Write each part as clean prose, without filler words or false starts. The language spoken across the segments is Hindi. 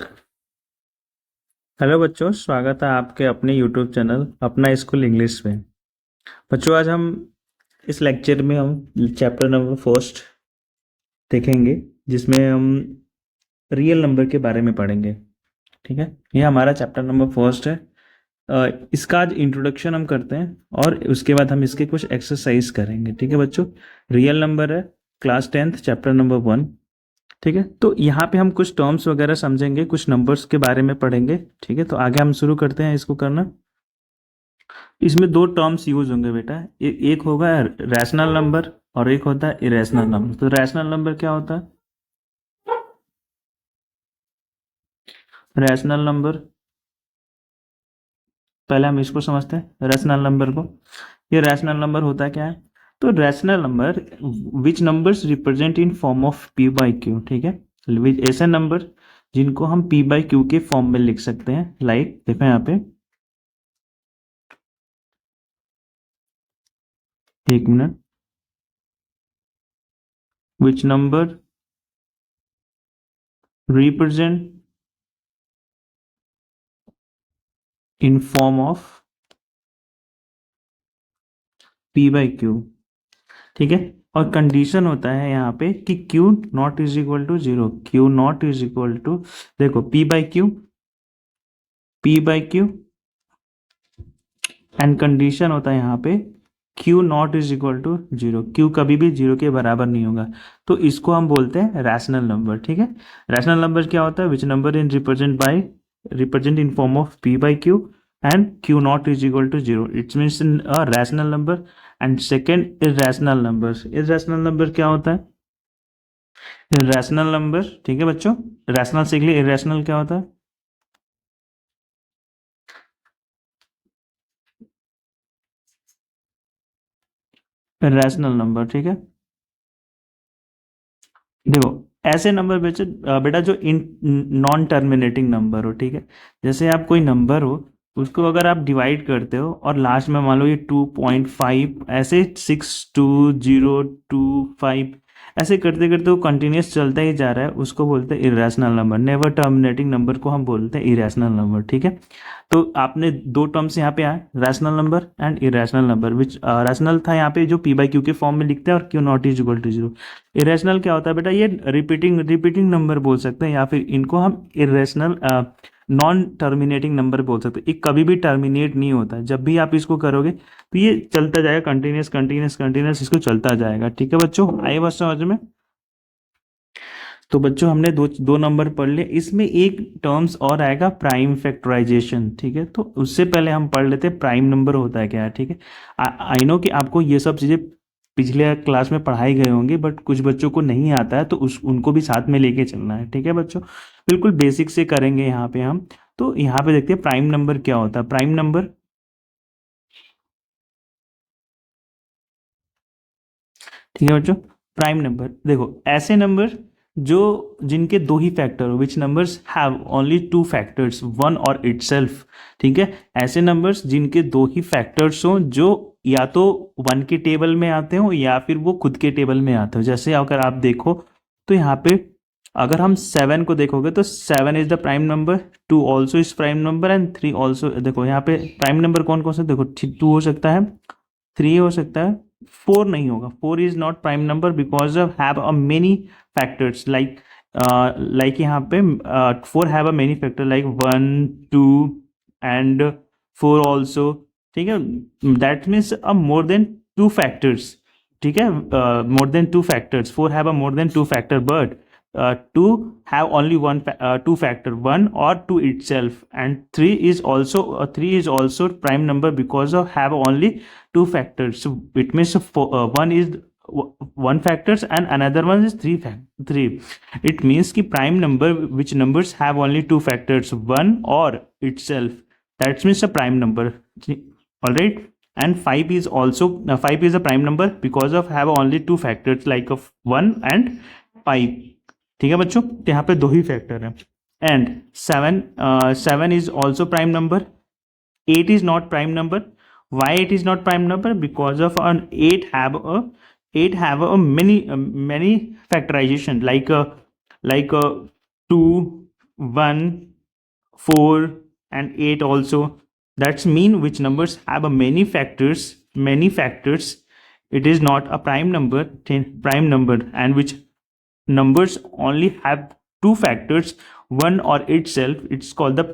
हेलो बच्चों, स्वागत है आपके अपने यूट्यूब चैनल अपना स्कूल इंग्लिश में। बच्चों, आज हम इस लेक्चर में हम चैप्टर नंबर फर्स्ट देखेंगे, जिसमें हम रियल नंबर के बारे में पढ़ेंगे। ठीक है, ये हमारा चैप्टर नंबर फर्स्ट है। इसका आज इंट्रोडक्शन हम करते हैं और उसके बाद हम इसके कुछ एक्सरसाइज करेंगे। ठीक है बच्चों, रियल नंबर है, class tenth, chapter number one. ठीक है, तो यहाँ पे हम कुछ टर्म्स वगैरह समझेंगे, कुछ नंबर्स के बारे में पढ़ेंगे। ठीक है, तो आगे हम शुरू करते हैं इसको करना। इसमें दो टर्म्स यूज होंगे बेटा, एक होगा रैशनल नंबर और एक होता है इरेशनल नंबर। तो रैशनल नंबर क्या होता है? रैशनल नंबर, पहले हम इसको समझते हैं रैशनल नंबर को। ये रैशनल नंबर होता है क्या है? तो rational number which numbers represent in form of P by Q. ठीक है, ऐसे नंबर जिनको हम पी बाई क्यू के फॉर्म में लिख सकते हैं। लाइक देखो यहाँ पे, एक minute, which number represent in form of P by Q. ठीक है, और कंडीशन होता है यहाँ पे कि Q not is equal to zero. Q not is equal to, देखो P by Q and condition होता है यहाँ पे Q not is equal to zero. Q कभी भी जीरो के बराबर नहीं होगा, तो इसको हम बोलते हैं रैशनल नंबर। ठीक है, रैशनल नंबर क्या होता है? Which number in represent in form of P by Q and Q not is equal to zero, it's means a rational number. And second irrational number. Irrational number क्या होता है? रैशनल नंबर, ठीक है बच्चों, रैशनल सीख लिए, इरेशनल क्या होता है? Rational number. ठीक है, देखो ऐसे नंबर बेटा जो इन नॉन टर्मिनेटिंग नंबर हो। ठीक है, जैसे आप कोई नंबर हो, उसको अगर आप डिवाइड करते हो और लास्ट में मान लो ये 2.5, ऐसे 62025, ऐसे करते करते वो कंटिन्यूस चलता ही जा रहा है, उसको बोलते हैं irrational number. Never terminating number को हम बोलते हैं इरेशनल नंबर। ठीक है, तो आपने दो टर्म्स यहाँ पे आए, rational number and irrational number. Which rational था यहाँ पे जो पी बाई क्यू के फॉर्म में लिखते हैं, और Q not is equal to zero. Irrational क्या होता है बेटा? ये रिपीटिंग नंबर बोल सकते हैं, या फिर इनको हम इरेशनल नॉन टर्मिनेटिंग नंबर बोल सकते हैं। ये कभी भी टर्मिनेट नहीं होता है, जब भी आप इसको करोगे तो ये चलता जाएगा, कंटिन्यूस कंटिन्यूस कंटिन्यूस इसको चलता जाएगा। ठीक है बच्चों, आए बात समझ में? तो बच्चों हमने दो दो नंबर पढ़ लिए, इसमें एक टर्म्स और आएगा, प्राइम फैक्टराइजेशन। ठीक है, तो उससे पहले हम पढ़ लेते हैं प्राइम नंबर होता है क्या है। ठीक है, आई नो कि आपको ये सब चीज़ें पिछले क्लास में पढ़ाई गए होंगे, बट कुछ बच्चों को नहीं आता है, तो उस उनको भी साथ में लेके चलना है। ठीक है बच्चों, बिल्कुल बेसिक से करेंगे यहाँ पे हम। तो यहाँ पे देखते हैं प्राइम नंबर क्या होता है। प्राइम नंबर, ठीक है बच्चों, प्राइम नंबर देखो ऐसे नंबर जो जिनके दो ही फैक्टर हो, which numbers have only two factors, one और इटसेल्फ। ठीक है, ऐसे नंबर्स जिनके दो ही फैक्टर्स हो, जो या तो वन के टेबल में आते हो या फिर वो खुद के टेबल में आते हो। जैसे अगर आप देखो तो यहाँ पे अगर हम सेवन को देखोगे तो seven is the prime number, two also is prime number and three also. देखो यहाँ पे प्राइम नंबर कौन कौन सा, देखो टू हो सकता है, थ्री हो सकता है, फोर नहीं होगा। Four is not prime number because of have a many factors, like यहाँ पे four have a many factor like one, two and four also. ठीक है, that means a more than two factors. ठीक है, more than two factors, four have a more than two factor, but two have only two factor, one or two itself, and three is also prime number because of have only two factors. So it means one is one factors and another one is three. It means ki prime number which numbers have only two factors, one or itself, that means a prime number. All right, and five is a prime number because of have only two factors like of one and five. ठीक है बच्चों, तो यहाँ पे दो ही फैक्टर है। And seven is also prime number, eight is not prime number. Why eight is not prime number? Because of an eight have a many factorization like 2, 1, 4 and 8 also. That's mean which numbers have a many factors, it is not a prime number, and which numbers only have two factors, one or itself, it's called the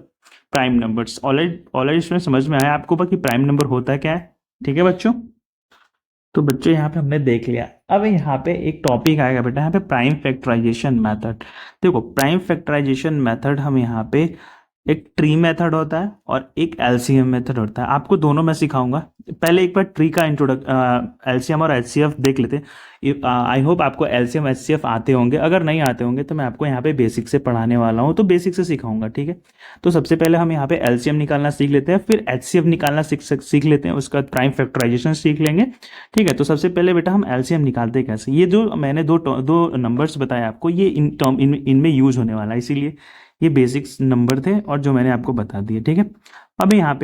prime numbers. Already इसमें समझ में आया आपको कि प्राइम नंबर होता क्या है. ठीक है बच्चों. तो बच्चों यहाँ पे हमने देख लिया. अब यहाँ पे एक टॉपिक आएगा बेटा, यहाँ पे प्राइम फैक्टराइजेशन मेथड. देखो प्राइम फैक्टराइजेशन मेथड हम यहाँ पे एक ट्री मेथड होता है और एक एलसीएम मेथड होता है. आपको दोनों में सिखाऊंगा. पहले एक बार ट्री का एलसीएम और एचसीएफ देख लेते हैं. आई होप आपको एलसीएम एचसीएफ आते होंगे. अगर नहीं आते होंगे तो मैं आपको यहाँ पे बेसिक से पढ़ाने वाला हूँ, तो बेसिक से सिखाऊंगा. ठीक है. तो सबसे पहले हम यहाँ पे एलसीएम निकालना सीख लेते हैं, फिर एचसीएफ निकालना सीख लेते हैं, उसका प्राइम फैक्टराइजेशन सीख लेंगे. ठीक है. तो सबसे पहले बेटा हम एलसीएम निकालते हैं कैसे. ये जो मैंने दो नंबर्स बताए आपको, ये इनमें यूज होने वाला है, इसीलिए ये बेसिक्स नंबर थे और जो मैंने आपको बता दिए. ठीक है. अब यहाँ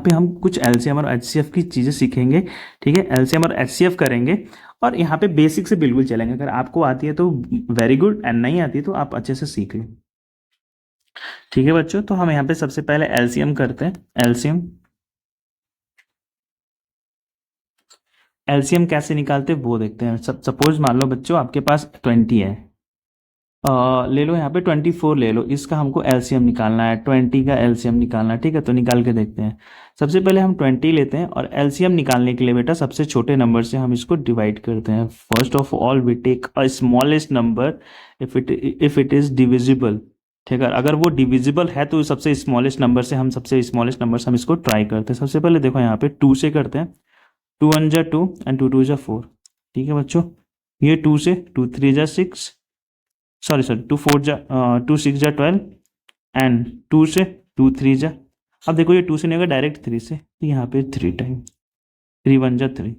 पे हम कुछ एलसीएम और एचसीएफ की चीज़ें सीखेंगे. ठीक है. एलसीएम और एचसीएफ करेंगे और यहाँ पे बेसिक से बिल्कुल चलेंगे. अगर आपको आती है तो वेरी गुड, एंड नहीं आती तो आप अच्छे से सीख लें. ठीक है बच्चों. तो हम यहाँ पे सबसे पहले एलसीएम करते हैं. एलसीएम कैसे निकालते हैं वो देखते हैं. सपोज मान लो बच्चों आपके पास 20 है. ले लो यहाँ पे 24 ले लो, इसका हमको एलसीएम निकालना है, 20 का एलसीएम निकालना है. ठीक है. तो निकाल के देखते हैं. सबसे पहले हम 20 लेते हैं और एलसीएम निकालने के लिए बेटा सबसे छोटे नंबर से हम इसको डिवाइड करते हैं. First of all we take a smallest number if it is divisible. ठीक है. अगर वो डिविजिबल है तो सबसे स्मॉलेस्ट नंबर से हम इसको ट्राई करते हैं. सबसे पहले देखो यहाँ पे 2 से करते हैं. 2 1 जा 2 एंड 2 2 जा 4. ठीक है बच्चों. ये 2 से 2 3 जा 6, सॉरी 2 4 जा 2 6 जा 12 एंड 2 से 2 3 जा. अब देखो ये 2 से नहीं होगा, डायरेक्ट 3 से, तो यहाँ पे 3 टाइम 3 1 जा 3.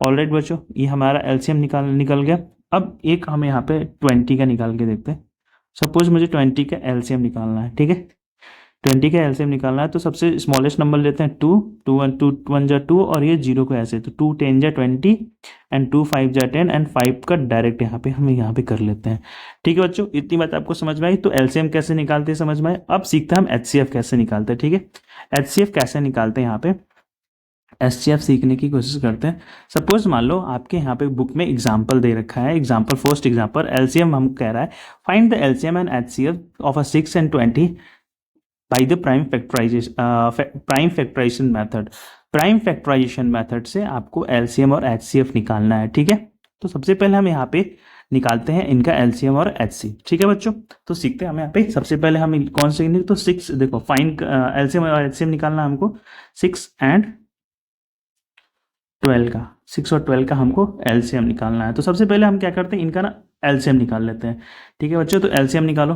ऑलराइट बच्चों, ये हमारा एलसीएम निकल गया. अब एक हम यहाँ पे 20 का निकाल के देखते हैं. सपोज मुझे 20 का एलसीएम निकालना है. ठीक है. 20 का एलसीएम निकालना है तो सबसे स्मॉलेस्ट नंबर लेते हैं 2 2 1 2 1 जा 2 और ये 0 को ऐसे, तो 2 10 जा 20 एंड 2 5 जा 10 एंड 5 का डायरेक्ट यहाँ पे कर लेते हैं. ठीक है बच्चों. इतनी बात आपको समझ में आई. तो एलसीएम कैसे निकालते हैं समझ में आए. अब सीखते हैं हम एचसीएफ कैसे निकालते हैं. ठीक है. एचसीएफ कैसे निकालते हैं, यहाँ पे एचसीएफ सीखने की कोशिश करते हैं. सपोज मान लो आपके यहाँ पे बुक में एग्जाम्पल दे रखा है. फर्स्ट एग्जाम्पल एलसीएम हम कह रहा है, find the LCM and HCF of a 6 and 20 by the prime factorisation method. Prime factorisation method से आपको एलसीएम और एचसीएफ निकालना है. ठीक है. तो सबसे पहले हम यहाँ पे निकालते हैं इनका एलसीएम और एचसी. ठीक है बच्चों. तो सीखते हैं हम यहाँ पे. सबसे पहले हम कौन से, तो 6 देखो फाइन एलसीएम और एचसीएम निकालना है हमको. 6 and 12 का, 6 और 12 का हमको एलसीएम निकालना है. तो सबसे पहले हम क्या करते हैं, इनका ना एलसीएम निकाल लेते हैं. ठीक है बच्चों. तो एलसीएम निकालो.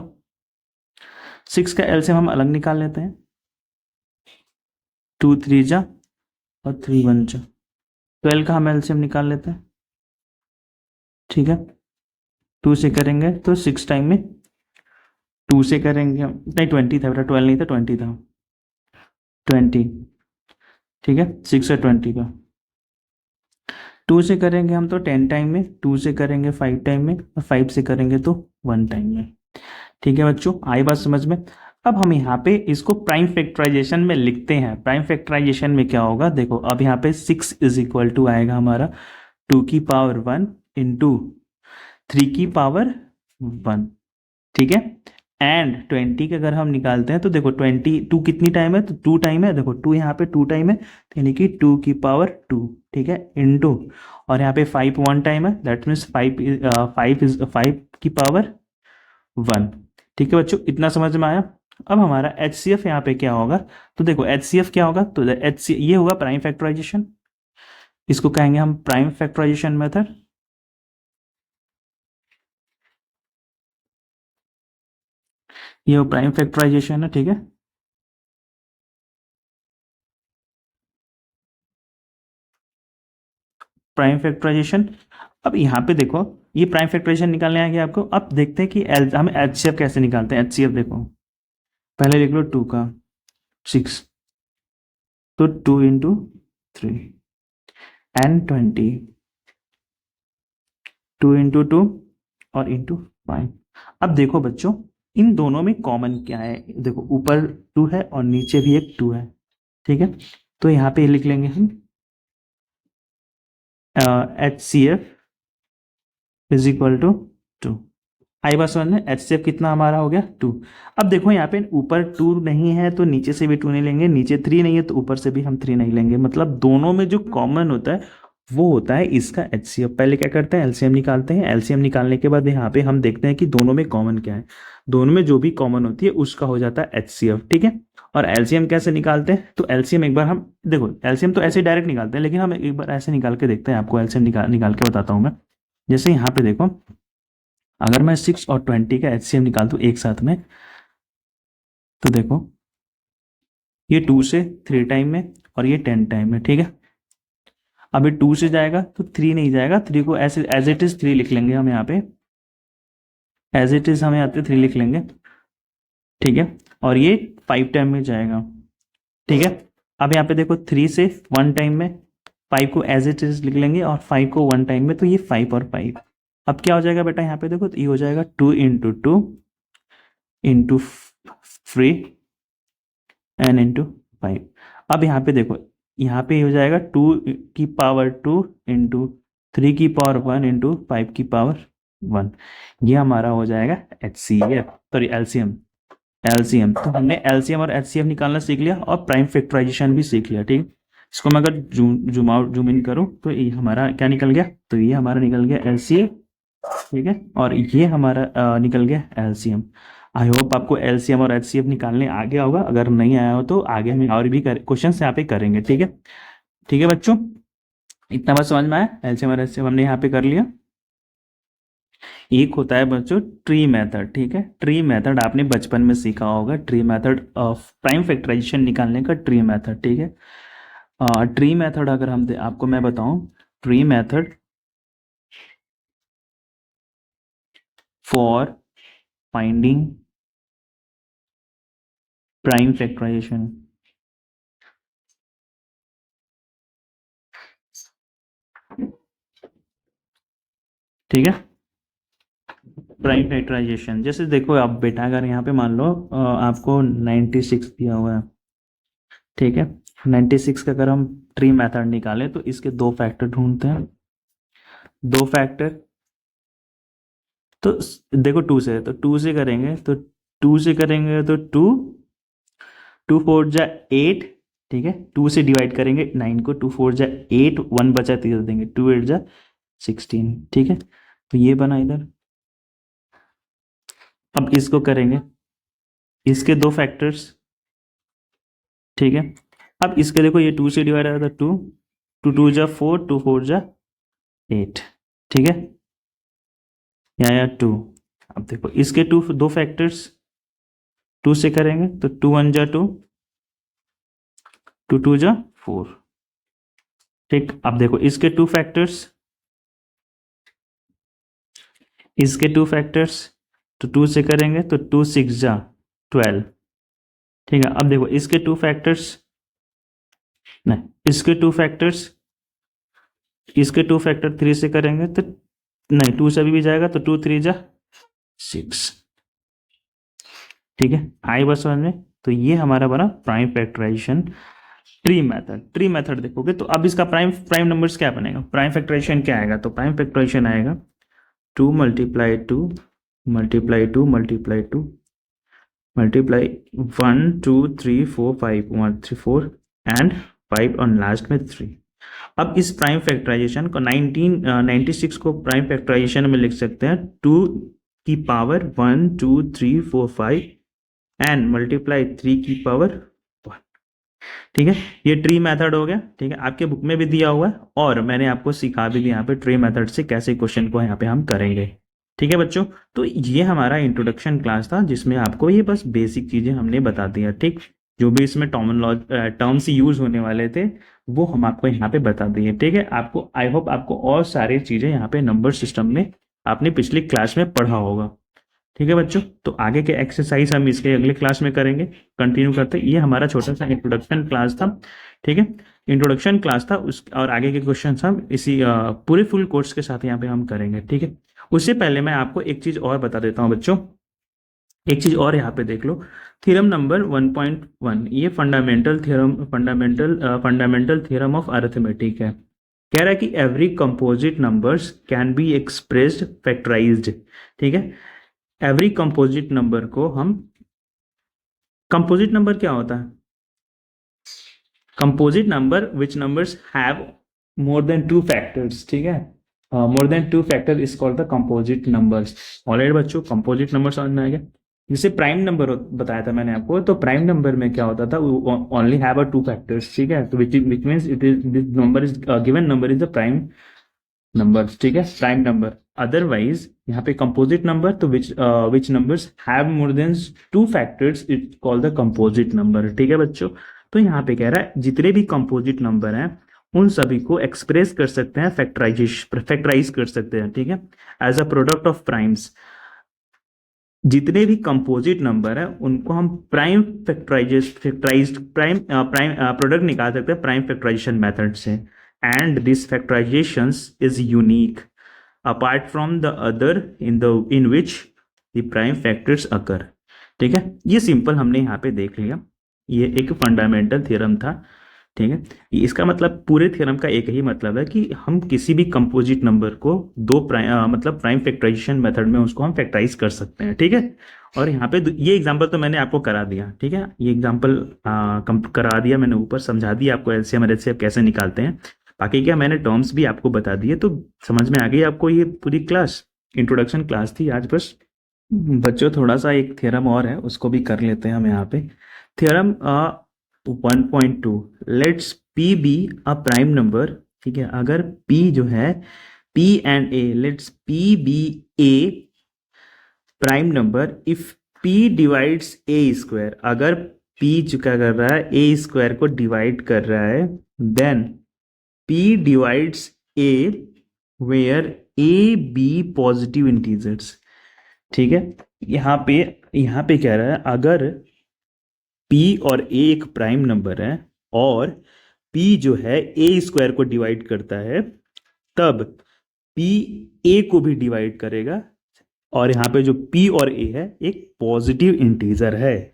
6 का एलसीएम हम अलग निकाल लेते हैं. 2 3 जा और 3 1 जा. 12 का हम एलसीएम निकाल लेते हैं. ठीक है. 2 से करेंगे तो 6 टाइम में 2 से करेंगे, नहीं 20 था बेटा, 12 नहीं था, 20 था. 20. ठीक है. 6 और 20 का 2 से करेंगे हम तो 10 टाइम में, 2 से करेंगे 5 टाइम में और 5 से करेंगे तो 1 टाइम में. ठीक है बच्चों. आई बात समझ में. अब हम यहाँ पे इसको प्राइम फैक्टराइजेशन में लिखते हैं. प्राइम फैक्टराइजेशन में क्या होगा देखो. अब यहाँ पे 6 इज इक्वल टू आएगा हमारा 2 की पावर 1 इंटू 3 की पावर 1. ठीक है. एंड 20 का अगर हम निकालते हैं तो देखो 22 कितनी टाइम है, तो 2 टाइम है. देखो 2 यहाँ पे 2 टाइम है, तो यानी कि 2 की पावर 2. ठीक है. इंटू, और यहाँ पे 5 1 टाइम है, दैट मीन्स 5 की पावर 1. ठीक है बच्चों. इतना समझ में आया. अब हमारा एचसीएफ यहाँ पे क्या होगा, तो देखो एचसीएफ क्या होगा, तो ये होगा प्राइम फैक्टराइजेशन. इसको कहेंगे हम प्राइम फैक्टराइजेशन मेथड. ये प्राइम फैक्टराइजेशन है. ठीक है. Prime factorisation. अब यहाँ पे देखो ये प्राइम फैक्टराइजेशन निकालने आ गया आपको. अब देखते हैं कि हम एचसीएफ कैसे निकालते हैं. एचसीएफ देखो पहले लिख लो 2 का 6, तो 2 इंटू 3 एंड 20, 2 इंटू 2 और इंटू 5. अब देखो बच्चों इन दोनों में कॉमन क्या है, देखो ऊपर 2 है और नीचे भी एक 2 है, ठीक है। तो यहाँ पे लिख लेंगे हम HCF इज इक्वल टू 2। आई बात समझ में, HCF कितना हमारा हो गया 2। अब देखो यहाँ पे ऊपर 2 नहीं है तो नीचे से भी 2 नहीं लेंगे, नीचे 3 नहीं है तो ऊपर से भी हम 3 नहीं लेंगे, मतलब दोनों में जो कॉमन होता है वो होता है इसका HCF। पहले क्या करते हैं, एलसीएम निकालते हैं। एलसीएम निकालने के बाद यहाँ पे हम देखते हैं कि दोनों में कॉमन क्या है, दोनों में जो भी कॉमन होती है उसका हो जाता है HCF, ठीक है। और एलसीएम कैसे निकालते हैं, तो एलसीएम एक बार हम देखो, एलसीएम तो ऐसे डायरेक्ट निकालते हैं, लेकिन हम एक बार ऐसे निकाल के देखते हैं, आपको एलसीएम निकाल के बताता हूँ मैं। जैसे यहाँ पे देखो, अगर मैं 6 और 20 का HCF निकाल दूँ एक साथ में, तो देखो ये 2 से 3 टाइम में और ये 10 टाइम में, ठीक है। अब ये 2 से जाएगा तो 3 नहीं जाएगा, 3 को ऐसे एज इट इज 3 लिख लेंगे हम यहाँ पे, एज इट इज हम यहाँ पे 3 लिख लेंगे, ठीक है। और ये 5 टाइम में जाएगा, ठीक है। अब यहाँ पे देखो 3 से 1 टाइम में, 5 को एज इट इज लिख लेंगे और 5 को 1 टाइम में, तो ये 5 और 5। अब क्या हो जाएगा बेटा, यहाँ पे देखो तो ये हो जाएगा 2 इंटू 2 इंटू 3 एन इंटू 5। अब यहाँ पे देखो, यहाँ पे हो जाएगा 2 की पावर 2 इंटू 3 की पावर 1 इंटू 5 की पावर 1। ये हमारा हो जाएगा HCF, सॉरी एलसीएम। एलसीएम तो हमने एलसीएम और HCF निकालना सीख लिया और प्राइम फैक्टराइजेशन भी सीख लिया, ठीक। इसको मैं अगर जूम इन करूँ तो ये हमारा क्या निकल गया, तो ये हमारा निकल गया LCF, ठीक है। और ये हमारा निकल गया LCM। आई होप आपको LCM और HCF निकालने आ गया होगा, अगर नहीं आया हो तो आगे हम और भी क्वेश्चन यहाँ पे करेंगे, ठीक है। ठीक है बच्चों, इतना बात समझ में आया, LCM और HCF हमने यहाँ पे कर लिया। एक होता है बच्चों ट्री मेथड, ठीक है। ट्री मेथड आपने बचपन में सीखा होगा, tree method of prime factorisation निकालने का ट्री मेथड, ठीक है। ट्री मेथड अगर हम आपको मैं बताऊं, tree method for finding prime factorisation, ठीक है। प्राइम फैक्टराइजेशन जैसे देखो आप बेटा, अगर यहाँ पे मान लो आपको 96 दिया हुआ है, ठीक है। 96 का अगर हम ट्री मेथड निकालें तो इसके 2 फैक्टर ढूंढते हैं, 2 फैक्टर। तो देखो 2 से, तो 2 से करेंगे तो 2 से करेंगे तो 2 2 4 जा 8, ठीक है। 2 से डिवाइड करेंगे 9 को, 2 4 जा 8, 1 बचा 3 देंगे, 2 8 जा 16, ठीक है। तो ये बना इधर। अब इसको करेंगे, इसके 2 फैक्टर्स, ठीक है। अब इसके देखो ये 2 से डिवाइड आ रहा था 2, 2 2 जा 4, 2 4 जा 8, ठीक है। या 2। अब देखो इसके 2 फैक्टर्स, 2 से करेंगे तो 2 1 जा 2, 2 2 जा 4, ठीक। अब देखो इसके 2 फैक्टर्स, इसके 2 फैक्टर्स, तो 2 से करेंगे तो 2 6 जा 12, ठीक है। अब देखो इसके 2 फैक्टर्स, नहीं इसके 2 फैक्टर्स, इसके 2 फैक्टर 3 से करेंगे तो नहीं, 2 से अभी भी जाएगा तो 2 3 जा 6, ठीक है। आई बस समझ में। तो ये हमारा बना prime factorisation tree method. Tree method देखोगे तो अब इसका प्राइम नंबर्स क्या बनेगा, प्राइम फैक्टराइजेशन क्या आएगा, तो प्राइम फैक्टराइजेशन आएगा 2 multiply 2 multiply 2 multiply 2 multiply 1 2 3 4 5 1 3 4 and 5 और लास्ट में 3। अब इस प्राइम फैक्टराइजेशन को 96 को प्राइम फैक्टराइजेशन में लिख सकते हैं 2 की पावर 1 2 3 4 5 एंड मल्टीप्लाई 3 की पावर 1, ठीक है। ये ट्री मेथड हो गया, ठीक है। आपके बुक में भी दिया हुआ है और मैंने आपको सिखा भी दिया यहाँ पे ट्री मेथड से कैसे क्वेश्चन को यहाँ पे हम करेंगे, ठीक है बच्चों। तो ये हमारा इंट्रोडक्शन क्लास था जिसमें आपको ये बस बेसिक चीजें हमने बता दिया, ठीक। जो भी इसमें टर्म्स यूज होने वाले थे वो हम आपको यहाँ पे बता दिए, ठीक है। आपको आई होप आपको और सारी चीजें यहाँ पे नंबर सिस्टम में आपने पिछली क्लास में पढ़ा होगा, ठीक है बच्चों। तो आगे के एक्सरसाइज हम इसके अगले क्लास में करेंगे, कंटिन्यू करते। ये हमारा छोटा सा इंट्रोडक्शन क्लास था, ठीक है। इंट्रोडक्शन क्लास था उस, और आगे के क्वेश्चन हम इसी पूरे फुल कोर्स के साथ यहाँ पे हम करेंगे, ठीक है। उससे पहले मैं आपको एक चीज और बता देता हूँ बच्चों, एक चीज और यहाँ पे देख लो, थ्योरम नंबर 1.1, ये फंडामेंटल थ्योरम ऑफ अरिथमेटिक है। कह रहा है कि every composite numbers can be expressed factorised. ठीक है, एवरी कंपोजिट नंबर को हम, कंपोजिट नंबर क्या होता है? Composite number which numbers have more than two factors. ठीक है, more than two factor is called the composite numbers. Already बच्चों कंपोजिट नंबर समझ में आ गया। जैसे प्राइम नंबर बताया था मैंने आपको, तो प्राइम नंबर में क्या होता था, only have a to factors. ठीक है, तो which means it is, this number is given number is the prime number. ठीक है, प्राइम नंबर। अदरवाइज यहाँ पे कंपोजिट नंबर, तो which numbers have more than two factors it called the composite number. ठीक है बच्चों, तो यहाँ पे कह रहा है जितने भी कंपोजिट नंबर हैं उन सभी को एक्सप्रेस कर सकते हैं, फैक्टराइज कर सकते हैं। ठीक है, as a product of primes. जितने भी कंपोजिट नंबर है उनको हम prime factorise prime prime product निकाल सकते हैं प्राइम फैक्टराइजेशन मेथड से। And this factorisation is unique apart from the other in which the prime factors occur. ठीक है, ये सिंपल हमने यहाँ पे देख लिया, ये एक फंडामेंटल थ्योरम था। ठीक है, इसका मतलब पूरे थ्योरम का एक ही मतलब है कि हम किसी भी कंपोजिट नंबर को दो मतलब प्राइम फैक्टराइजेशन मेथड में उसको हम फैक्टराइज कर सकते हैं। ठीक है, और यहाँ पे ये एग्जांपल तो मैंने आपको करा दिया। ठीक है, ये एग्जांपल करा दिया मैंने, ऊपर समझा दिया आपको एलसीएम और एचसीएफ कैसे निकालते हैं। बाकी क्या मैंने टर्म्स भी आपको बता दिए, तो समझ में आ गई आपको ये पूरी क्लास। इंट्रोडक्शन क्लास थी आज। बस बच्चों थोड़ा सा एक थ्योरम और है, उसको भी कर लेते हैं हम यहाँ पे। Theorem 1.2, let's P be a prime number. ठीक है, अगर पी जो है, P and A, let's P be a prime number if P divides A square. अगर पी जो क्या कर रहा है, ए स्क्वायर को डिवाइड कर रहा है, then P divides A where A B positive integers. ठीक है, यहाँ पे कह रहा है अगर पी और ए एक प्राइम नंबर है और पी जो है ए स्क्वायर को डिवाइड करता है, तब पी ए को भी डिवाइड करेगा। और यहाँ पे जो पी और ए है एक पॉजिटिव इंटीजर है।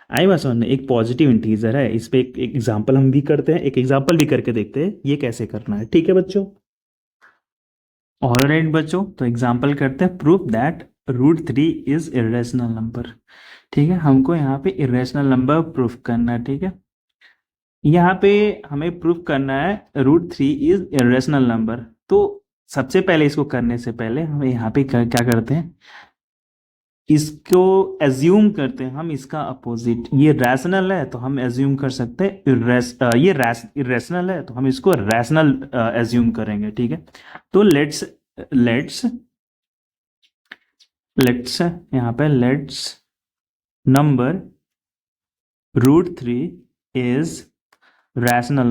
आई बात समझ में, एक पॉजिटिव इंटीजर है। इस पे एक एग्जांपल हम भी करते हैं, एक एग्जांपल भी करके देखते हैं ये कैसे करना है। ठीक है बच्चों, ऑलराइट बच्चों, तो एग्जांपल करते हैं। Proof that √3 is irrational number. ठीक है, हमको यहाँ पे इरेशनल नंबर प्रूफ करना है। ठीक है, यहाँ पे हमें प्रूफ करना है √3 इज इरेशनल नंबर। तो सबसे पहले इसको करने से पहले हम यहाँ पे क्या करते हैं, इसको एज्यूम करते हैं हम इसका अपोजिट। ये रैशनल है तो हम एज्यूम कर सकते हैं ये इरेशनल है तो हम इसको रैशनल एज्यूम करेंगे। ठीक है, तो लेट्स लेट्स लेट्स यहाँ पे let's number √3 is rational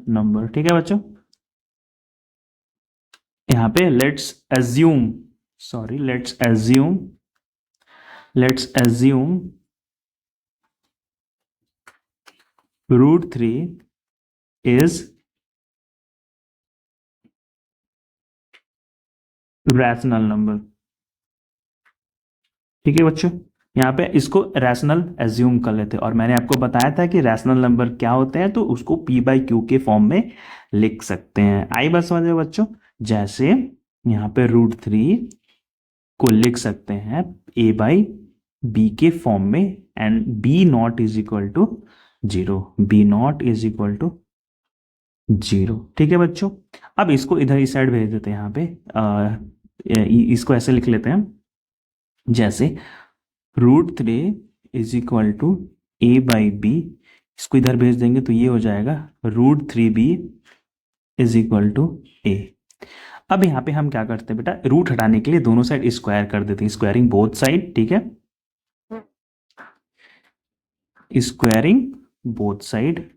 number. ठीक है बच्चों, यहाँ पे let's assume √3 is rational number. ठीक है बच्चों, यहाँ पे इसको रैशनल एज्यूम कर लेते हैं। और मैंने आपको बताया था कि रैशनल नंबर क्या होते हैं, तो उसको p/q के फॉर्म में लिख सकते हैं। आई बात समझ में बच्चों, जैसे यहाँ पे √3 को लिख सकते हैं a/b के फॉर्म में, and b0 is equal to 0, b0 ठीक है बच्चों, अब इसको इधर इस साइड भेज देते हैं। यहाँ पे इसको ऐसे लिख लेते हैं, जैसे √3 इज इक्वल टू a/b। इसको इधर भेज देंगे तो ये हो जाएगा √3b is equal to a। अब यहाँ पे हम क्या करते हैं बेटा, रूट हटाने के लिए दोनों साइड स्क्वायर कर देते हैं, स्क्वायरिंग बोथ साइड। ठीक है, स्क्वायरिंग बोथ साइड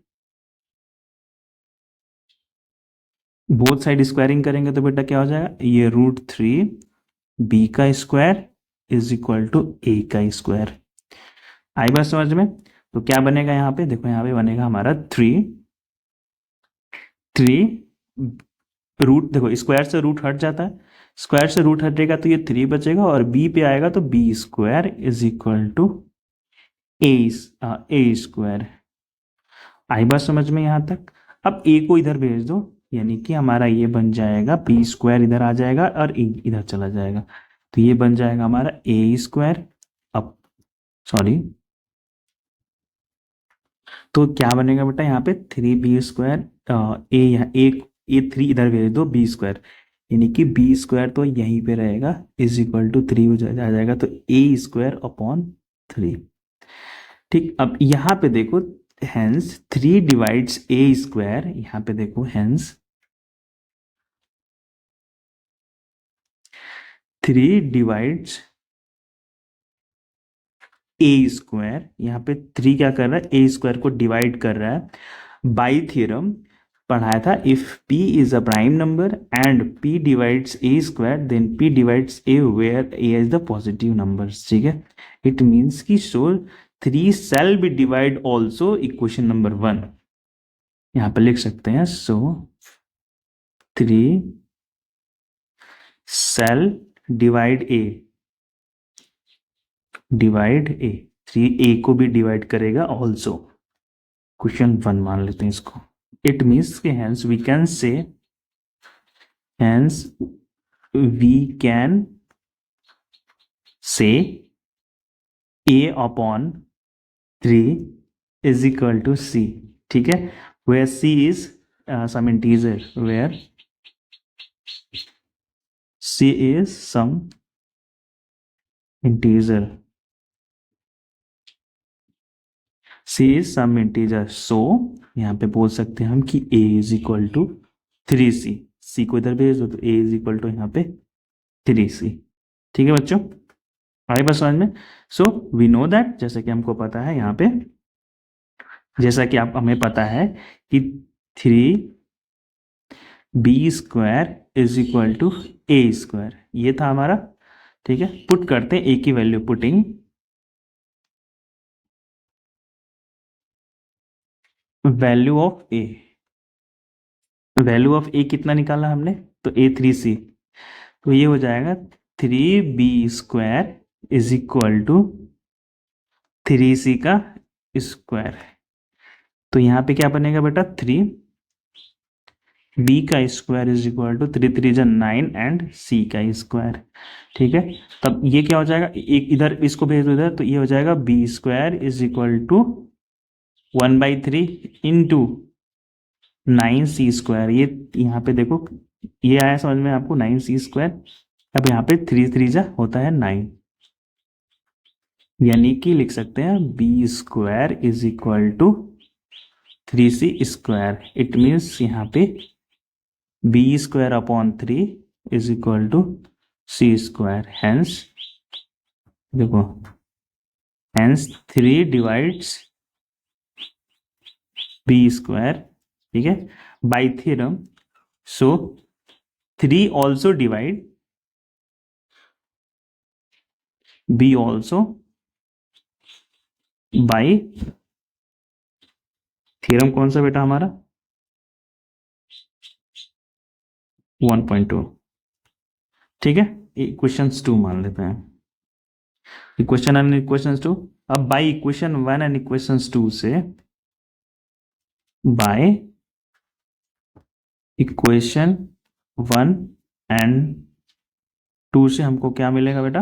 स्क्वायरिंग करेंगे तो बेटा क्या हो जाएगा, ये √3b का square is equal to a का स्क्वायर। आई बात समझ में, तो क्या बनेगा यहाँ पे, देखो यहाँ पे बनेगा हमारा 3 रूट देखो, स्क्वायर से रूट हट जाता है, स्क्वायर से रूट हटेगा तो ये 3 बचेगा, और बी पे आएगा तो B square is equal to A square. आई बात समझ में यहाँ तक? अब ए को इधर भेज दो, यानी कि हमारा ये बन जाएगा बी स्क्वायर, इधर आ जाएगा और इधर चला जाएगा, तो ये बन जाएगा हमारा ए स्क्वायर। अब सॉरी, तो क्या बनेगा बेटा यहाँ पे 3b स्क्वायर, ए यहाँ ए 3 इधर भेज दो बी स्क्वायर, यानी कि बी स्क्वायर तो यहीं पे रहेगा इज इक्वल टू 3 हो आ जाएगा, तो ए स्क्वायर अपॉन 3। ठीक, अब यहाँ पे देखो, हेंस 3 डिवाइड्स ए स्क्वायर, यहाँ पे देखो हेंस 3 डिवाइड्स ए स्क्वायर, यहाँ पे 3 क्या कर रहा है, ए स्क्वायर को डिवाइड कर रहा है। बाई थ्योरम पढ़ाया था, if p is a prime number and p divides A square then p divides a where a is the positive numbers. ठीक है, इट मीन्स कि so 3 shall be divide also equation number 1, यहाँ पे लिख सकते हैं, so 3 shall divide a, divide a, 3 a को भी डिवाइड करेगा ऑल्सो, क्वेश्चन 1 मान लेते हैं इसको। इट मीन्स कि hence we can say, hence we can say a upon 3 is equal to c। ठीक है, where c is some integer, where c is some integer, c is some integer, so यहाँ पे बोल सकते हैं हम कि a is equal to 3c, c को इधर भेज दो तो a is equal to यहाँ पे 3c। ठीक है बच्चों, आगे बस समझ में। सो वी नो दैट, जैसे कि हमको पता है यहाँ पे, जैसा कि आप हमें पता है कि 3b square is equal to A square, ये था हमारा। ठीक है, पुट करते हैं ए की value, putting value of A, value of A कितना निकाला हमने, तो ए 3c, तो ये हो जाएगा 3b square is equal to 3c का स्क्वायर। तो यहाँ पे क्या बनेगा बेटा, 3b का square is equal to 3 3 9 and c का स्क्वायर। ठीक है, तब ये क्या हो जाएगा, एक इधर इसको भेज दो इधर, तो ये हो जाएगा B square is equal to 1/3 into 9c square. ये यहाँ पे देखो, ये आया समझ में आपको, 9c स्क्वायर। अब यहाँ पे 3 3 होता है 9, यानी कि लिख सकते हैं B square is equal to 3c square. It means यहाँ पे B square upon 3 is equal to C square. Hence देखो, हेंस 3 डिवाइड्स बी स्क्वायर, ठीक है, by theorem, so 3 also divide B also by theorem कौन सा बेटा हमारा, 1.2। ठीक है, इक्वेशन 2 मान लेते हैं, इक्वेशन एंड इक्वेशन 2। अब बाई इक्वेशन 1 एंड इक्वेशन 2 से, बाय इक्वेशन 1 एंड 2 से हमको क्या मिलेगा बेटा,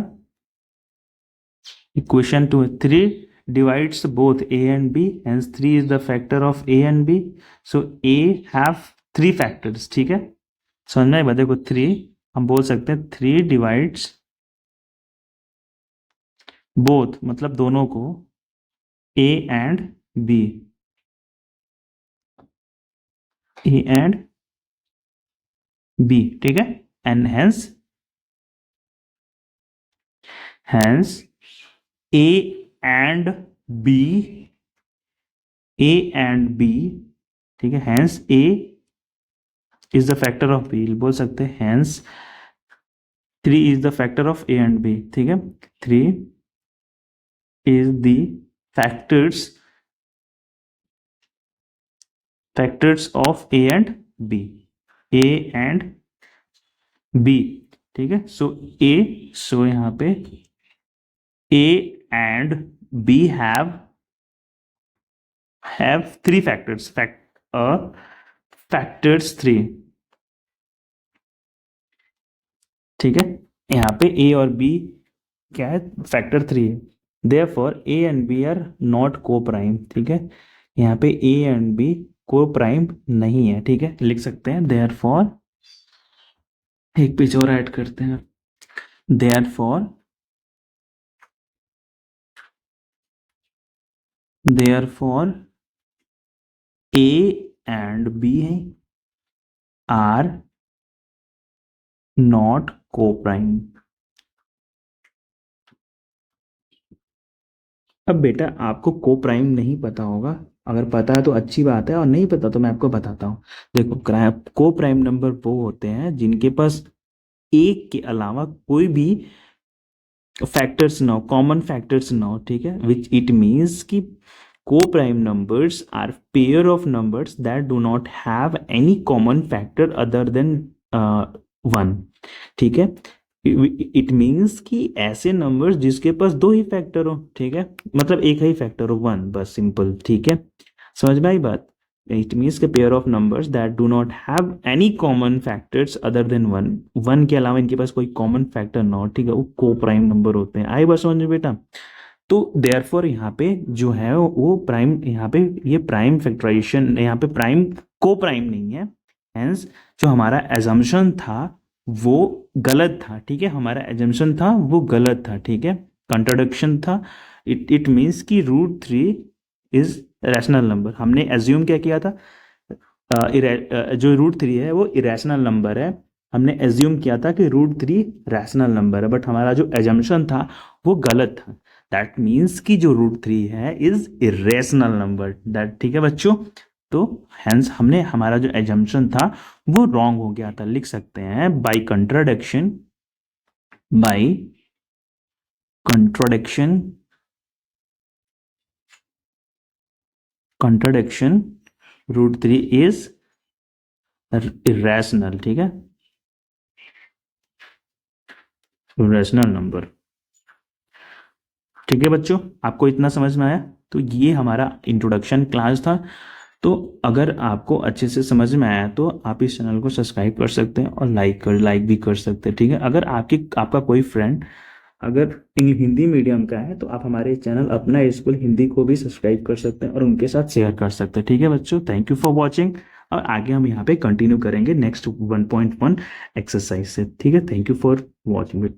equation 2, 3 divides both a and b, hence 3 is the factor of a and b, so a have 3 factors। ठीक है, समझ में आएगा, देखो 3 हम बोल सकते हैं 3 डिवाइड्स बोथ, मतलब दोनों को, a and b, a and b। ठीक है, and hence a and b, a and b, ठीक है, hence a is the factor of b, बोल सकते हैं hence 3 is the factor of a and b। ठीक है, 3 is the factors of a and b A and B, ठीक है। सो यहाँ पे A and B have three factors, factors three, ठीक है। यहाँ पे ए और बी क्या है, फैक्टर थ्री है। Therefore A and B are not coprime, ठीक है। यहाँ पे A and B coprime नहीं है, ठीक है। लिख सकते हैं देयरफॉर, एक पेज और ऐड करते हैं, therefore therefore A and B are not coprime. अब बेटा आपको को प्राइम नहीं पता होगा, अगर पता है तो अच्छी बात है, और नहीं पता तो मैं आपको बताता हूँ। देखो, को प्राइम नंबर वो होते हैं जिनके पास एक के अलावा कोई भी फैक्टर्स ना हो, कॉमन फैक्टर्स ना हो, ठीक है। विच इट मीन्स कि coprime numbers are pair of numbers that do not have any common factor other than one, ठीक है। इट मीन्स कि ऐसे नंबर्स जिसके पास दो ही फैक्टर हो, ठीक है, मतलब एक ही फैक्टर हो, वन, बस सिंपल, ठीक है। समझ में आई बात। इट मीन्स के pair of numbers that do not have any common factors other than one, one के अलावा इनके पास कोई कॉमन फैक्टर ना हो, ठीक है, वो को प्राइम नंबर होते हैं। आई बात समझ में बेटा। तो देयरफॉर यहाँ पे जो है वो प्राइम, यहाँ पे ये प्राइम फैक्टराइजेशन, यहाँ पे प्राइम को प्राइम नहीं है। हेंस जो हमारा एजम्पशन था वो गलत था, ठीक है। हमारा एजम्पशन था वो गलत था, ठीक है, कंट्रोडिक्शन था। इट मीन्स कि root three is rational number. हमने एज्यूम क्या किया था, जो रूट थ्री है वो इरेशनल नंबर है। हमने एज्यूम किया था कि रूट थ्री रैशनल नंबर है, बट हमारा जो एजम्पशन था वो गलत था। दैट मीन्स कि जो रूट थ्री है इज इरेशनल नंबर, दैट, ठीक है बच्चों। तो हेंस हमने, हमारा जो एजम्पशन था वो रॉन्ग हो गया था। लिख सकते हैं by contradiction, by contradiction, contradiction root three is irrational, ठीक है, रैशनल नंबर, ठीक है बच्चों। आपको इतना समझ में आया। तो ये हमारा इंट्रोडक्शन क्लास था। तो अगर आपको अच्छे से समझ में आया तो आप इस चैनल को सब्सक्राइब कर सकते हैं और लाइक भी कर सकते हैं, ठीक है। अगर आपका कोई फ्रेंड अगर हिंदी मीडियम का है तो आप हमारे चैनल अपना स्कूल हिंदी को भी सब्सक्राइब कर सकते हैं और उनके साथ शेयर कर सकते हैं, ठीक है बच्चों। थैंक यू फॉर वॉचिंग, और आगे हम यहाँ पे कंटिन्यू करेंगे नेक्स्ट 1.1 एक्सरसाइज से, ठीक है। Thank you for watching.